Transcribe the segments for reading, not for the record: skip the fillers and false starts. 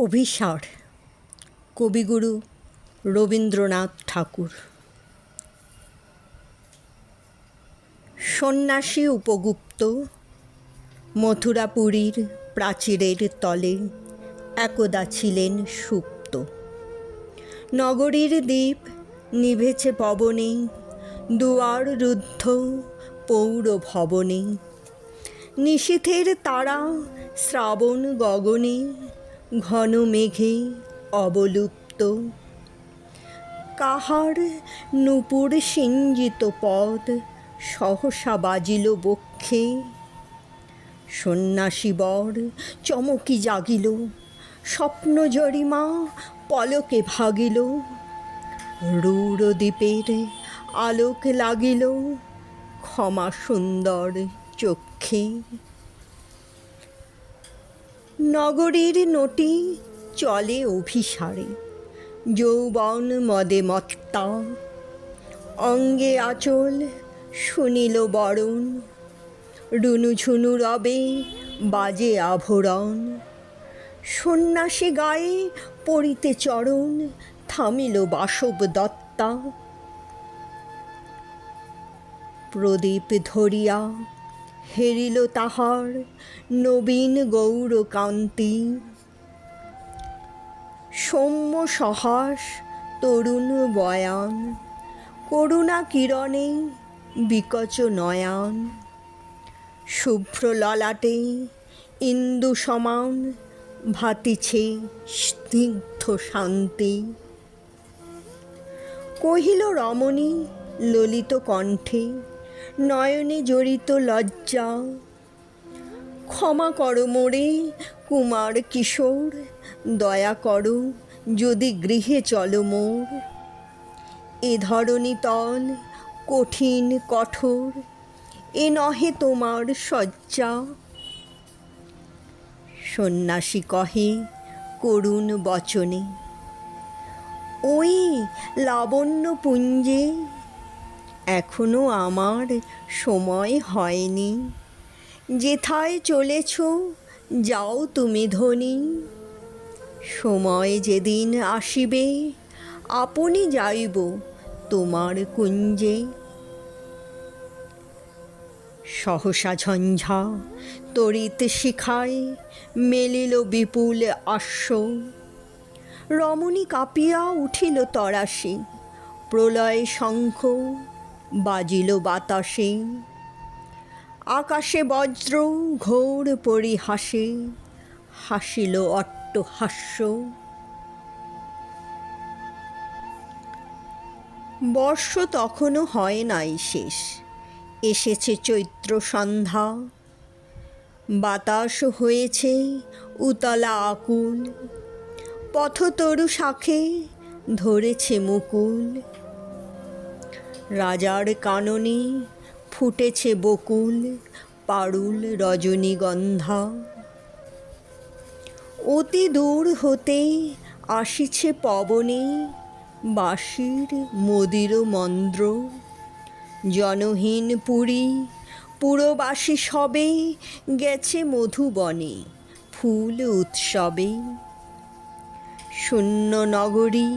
অভিসার কবিগুরু রবীন্দ্রনাথ ঠাকুর। সন্ন্যাসী উপগুপ্ত মথুরাপুরীর প্রাচীরের তলে একদা ছিলেন সুপ্ত। নগরীর দ্বীপ নিভেছে পবনে, দুয়ার রুদ্ধ পৌর ভবনে। নিশীথের তারা শ্রাবণ গগনে, ঘন মেঘে অবলুপ্ত। কাহার নূপুর সিঞ্জিত পদ সহসা বাজিল বক্ষে। সন্ন্যাসী বর চমকি জাগিল, স্বপ্ন জরিমা পলকে ভাগিল। রূঢ় দ্বীপের আলোক লাগিল, ক্ষমা সুন্দর চক্ষে। নগরীর নটি চলে অভিসারে, যৌবন মদে মত্তা। অঙ্গে আঁচল শুনিল বরণ, রুনুঝুনু রবে বাজে আভরণ। সন্ন্যাসী গায়ে পড়িতে চরণ, থামিল বাসব দত্তা। প্রদীপ ধরিয়া হেরিল তাহার নবীন গৌরকান্তি। সৌম্য সহাস তরুণ বয়ান, করুণা কিরণে বিকচ নয়ান। শুভ্র ললাটে ইন্দু সমান, ভাতিছে স্নিগ্ধ শান্তি। কহিল রমণী ললিত কণ্ঠে, নয়নে জড়িত লজ্জা। ক্ষমা করো মোরে কুমার কিশোর, দয়া করো যদি গৃহে চলো মোর। এ ধরণী তল কঠিন কঠোর, এ নহে তোমার শয্যা। সন্ন্যাসী কহে করুণ বচনে, ওই লাবণ্যপুঞ্জে এখনো আমার সময় হয়নি। যেথায় চলেছ যাও তুমি ধনী, সময় যেদিন আসিবে আপনি যাইব তোমার কুঞ্জে। সহসা ঝঞ্ঝা তড়িৎ শিখায় মেলিল বিপুল আশ্ব। রমণী কাঁপিয়া উঠিল তরাসে, প্রলয় শঙ্খ বাজিল বাতাসে। আকাশে বজ্র ঘোর পরিহাসে, হাসিল অট্টহাস্য। বর্ষ তখনও হয় নাই শেষ, এসেছে চৈত্র সন্ধ্যা। বাতাস হয়েছে উতলা আকুল, পথতরু শাখে ধরেছে মুকুল। রাজার কাননে ফুটেছে বকুল, পারুল রজনীগন্ধা। অতি দূর হতে আসিছে পবনে, বাঁশির মদির মন্দ্র। জনহীন পুরী পুরবাসী সবে, গেছে মধুবনে ফুল উৎসবে। শূন্য নগরী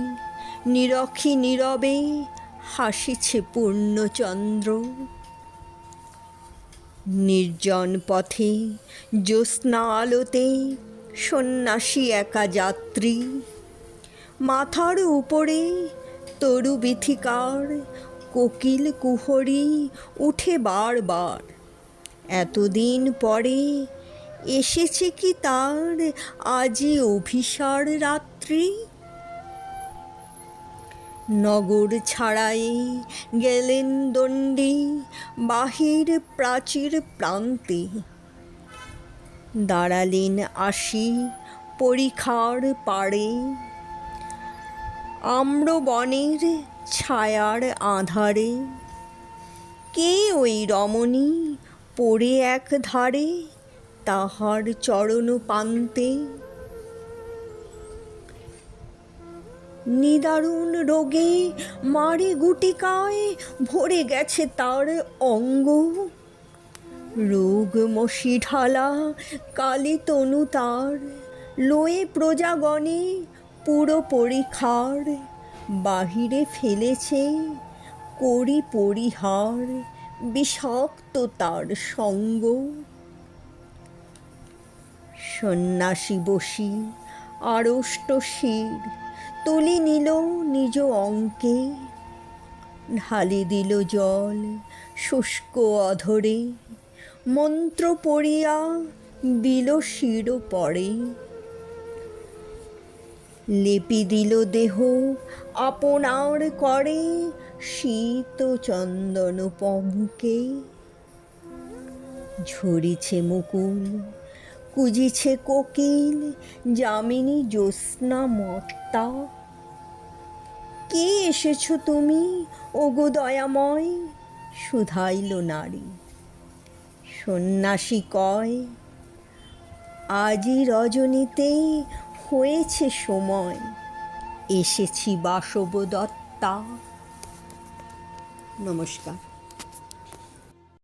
নিরখী নীরবে, হাসিছে পূর্ণচন্দ্র। নির্জন পথে জ্যোৎস্না আলোতে, সন্ন্যাসী একা যাত্রী। মাথার উপরে তরু বীথিকার, কোকিল কুহরী উঠে বারবার। এতদিন পরে এসেছে কি তার আজি অভিসার রাত্রি। নগর ছাড়াই গেলেন দণ্ডী, বাহির প্রাচীর প্রান্তে। দাঁড়ালেন আসি পরিখার পাড়ে, আম্রবনের ছায়ার আঁধারে। কে ওই রমণী পড়ে এক ধারে, তাহার চরণ পান্তে। নিদারুণ রোগে মারে গুটিকায়, ভরে গেছে তার অঙ্গ। রোগ মশি ঢালা কালী তনু তার, লয়ে প্রজাগণে পুরো পরিখার, বাহিরে ফেলেছে করি পরিহার বিষাক্ত তার সঙ্গ। সন্ন্যাসী বসি আড়ষ্ট শির তুলি নিল নিজ অঙ্কে, ঢালি দিল জল শুষ্ক অধরে, মন্ত্র পড়িয়া দিল শির পরে। লেপি দিল দেহ আপনার করে শীত চন্দন পঙ্কে, ঝরিছে মুকুল কুজিছে কোকিল যামিনী জ্যোৎস্না মত্তা। কে এসেছ তুমি ওগো দয়াময়, শুধাইল নারী। সন্ন্যাসী কয়, আজই রজনীতে হয়েছে সময়, এসেছি বাসবদত্তা। নমস্কার।